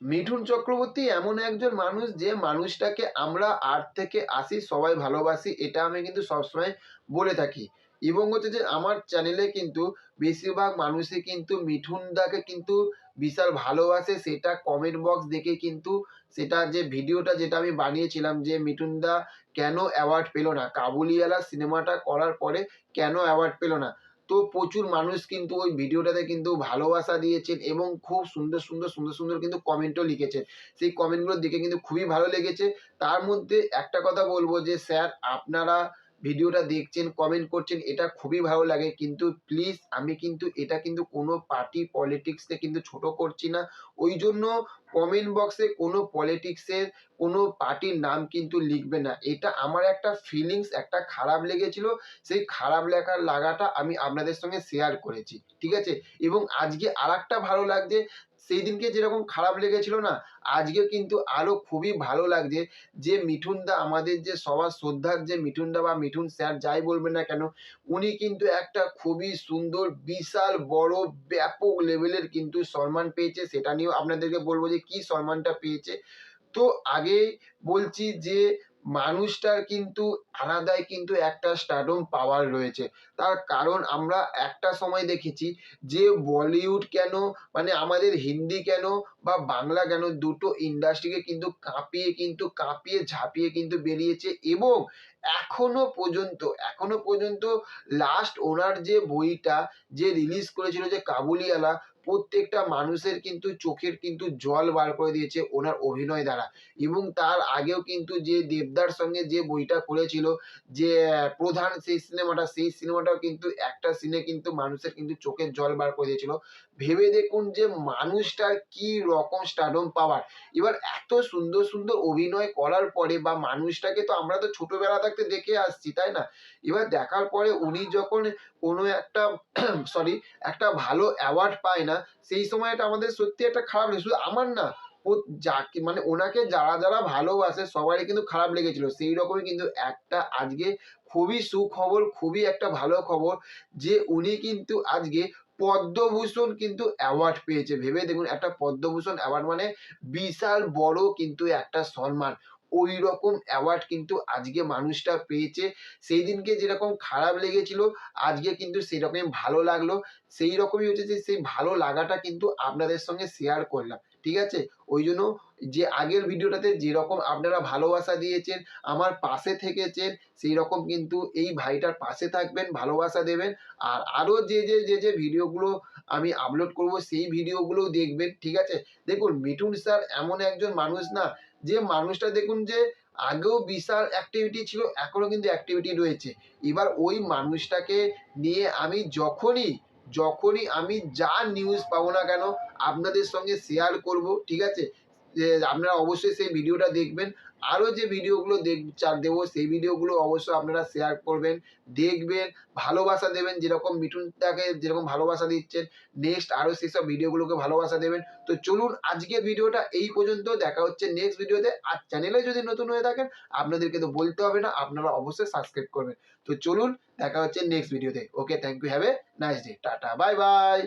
মিঠুন চক্রবর্তী এমন একজন মানুষ যে মানুষটাকে আমরা 8 থেকে 80 সবাই ভালোবাসি, এটা আমি কিন্তু সবসময় বলে থাকি। এবং হচ্ছে যে আমার চ্যানেলে কিন্তু বেশিরভাগ মানুষই কিন্তু মিঠুন দাকে কিন্তু বিশাল ভালোবাসে, সেটা কমেন্ট বক্স দেখে কিন্তু সেটা যে ভিডিওটা যেটা আমি বানিয়েছিলাম যে মিঠুন দা কেন অ্যাওয়ার্ড পেলো না, কাবুলিওয়ালা সিনেমাটা করার পরে কেন অ্যাওয়ার্ড পেলো না, তো প্রচুর মানুষ কিন্তু ওই ভিডিওটাতে কিন্তু ভালোবাসা দিয়েছেন এবং খুব সুন্দর সুন্দর সুন্দর সুন্দর কিন্তু কমেন্টও লিখেছেন। সেই কমেন্টগুলো দেখে কিন্তু খুবই ভালো লেগেছে। তার মধ্যে একটা কথা বলবো যে স্যার, আপনারা ভিডিওটা দেখছেন, কমেন্ট করছেন, এটা খুবই ভালো লাগে, কিন্তু প্লিজ আমি কিন্তু এটা কিন্তু কোনো পার্টি পলিটিক্সকে কিন্তু ছোট করছি না। ওই জন্য কমেন্ট বক্সে কোনো পলিটিক্সের কোনো পার্টির নাম কিন্তু লিখবে না। এটা আমার একটা ফিলিংস, একটা খারাপ লেগেছিল, সেই খারাপ লাগাটা আমি আপনাদের সঙ্গে শেয়ার করেছি, ঠিক আছে? এবং আজকে আরেকটা ভালো লাগছে, সেই দিনকে যেরকম খারাপ লেগেছিল না, আজকে কিন্তু আরও খুবই ভালো লাগছে যে মিঠুন দা, আমাদের যে সবার শ্রদ্ধার যে মিঠুন দা বা মিঠুন স্যার যাই বলবেন না কেন, উনি কিন্তু একটা খুবই সুন্দর বিশাল বড় ব্যাপক লেভেলের কিন্তু সম্মান পেয়েছে। সেটা নিয়েও আপনাদেরকে বলবো যে কি সম্মানটা পেয়েছে। তো আগে বলছি যে মানুষটার কিন্তু আলাদাই কিন্তু একটা স্টারডম পাওয়ার রয়েছে। তার কারণ আমরা একটা সময় দেখেছি যে বলিউড কেন, মানে আমাদের হিন্দি কেন বা বাংলা কেন, দুটো ইন্ডাস্ট্রিকে কিন্তু কাঁপিয়ে ঝাঁপিয়ে কিন্তু বেরিয়েছে। এবং এখনো পর্যন্ত লাস্ট ওনার যে বইটা যে রিলিজ করেছিল যে কাবুলিওয়ালা, প্রত্যেকটা মানুষের কিন্তু চোখের কিন্তু জল বার করে দিয়েছে ওনার অভিনয় দ্বারা। এবং তার আগেও কিন্তু যে দেবদার সঙ্গে যে বইটা করেছিল, যে প্রধান সেই সিনেমাটাও কিন্তু একটা সিনে কিন্তু মানুষের কিন্তু চোখের জল বার করে দিয়েছিল। ভেবে দেখুন যে মানুষটার কি রকম স্টারডম পাওয়ার। এবার এত সুন্দর সুন্দর অভিনয় করার পরে বা মানুষটাকে তো আমরা তো ছোটবেলা থাকতে দেখে আসছি, তাই না? এবার দেখার পরে উনি যখন কোনো একটা সরি, একটা ভালো অ্যাওয়ার্ড পায় না, সেই সময়টা আমাদের সত্যি একটা খারাপ লাগে। শুধু আমার না, যাকে মানে ওনাকে যারা যারা ভালোবাসে সবারই কিন্তু খারাপ লেগেছিল। সেই রকমই কিন্তু একটা আজকে খুবই সুখবর, খুবই একটা ভালো খবর যে উনি কিন্তু আজকে পদ্মভূষণ কিন্তু অ্যাওয়ার্ড পেয়েছে। ভেবে দেখুন, একটা পদ্মভূষণ অ্যাওয়ার্ড মানে বিশাল বড় কিন্তু একটা সম্মান। ওই রকম অ্যাওয়ার্ড কিন্তু আজকে মানুষটা পেয়েছে। সেই দিনকে যেরকম খারাপ লেগেছিল, আজকে কিন্তু সেরকমই ভালো লাগলো। সেই রকমই হচ্ছে যে সেই ভালো লাগাটা কিন্তু আপনাদের সঙ্গে শেয়ার করলাম, ঠিক আছে? ওই জন্য যে আগের ভিডিওটাতে যেরকম আপনারা ভালোবাসা দিয়েছেন, আমার পাশে থেকেছেন, সেই রকম কিন্তু এই ভাইটার পাশে থাকবেন, ভালোবাসা দেবেন। আর আরও যে ভিডিওগুলো আমি আপলোড করব সেই ভিডিওগুলোও দেখবেন, ঠিক আছে? দেখুন, মিঠুন স্যার এমন একজন মানুষ না, যে মানুষটা দেখুন যে আগেও বিশাল অ্যাক্টিভিটি ছিল, এখনো কিন্তু অ্যাক্টিভিটি রয়েছে। এবার ওই মানুষটাকে নিয়ে আমি যখনই আমি যা নিউজ পাবো না কেন আপনাদের সঙ্গে শেয়ার করব, ঠিক আছে? যে আপনারা অবশ্যই সেই ভিডিওটা দেখবেন। আরও যে ভিডিওগুলো দেবো সেই ভিডিওগুলো অবশ্যই আপনারা শেয়ার করবেন, দেখবেন, ভালোবাসা দেবেন, যেরকম মিঠুনটাকে যেরকম ভালোবাসা দিচ্ছেন, নেক্সট আরও সেসব ভিডিওগুলোকে ভালোবাসা দেবেন। তো চলুন, আজকের ভিডিওটা এই পর্যন্ত, দেখা হচ্ছে নেক্সট ভিডিওতে। আর চ্যানেলে যদি নতুন হয়ে থাকেন, আপনাদেরকে তো বলতে হবে না, আপনারা অবশ্যই সাবস্ক্রাইব করবেন। তো চলুন, দেখা হচ্ছে নেক্সট ভিডিওতে। Okay, thank you, have a nice day, tata, bye by.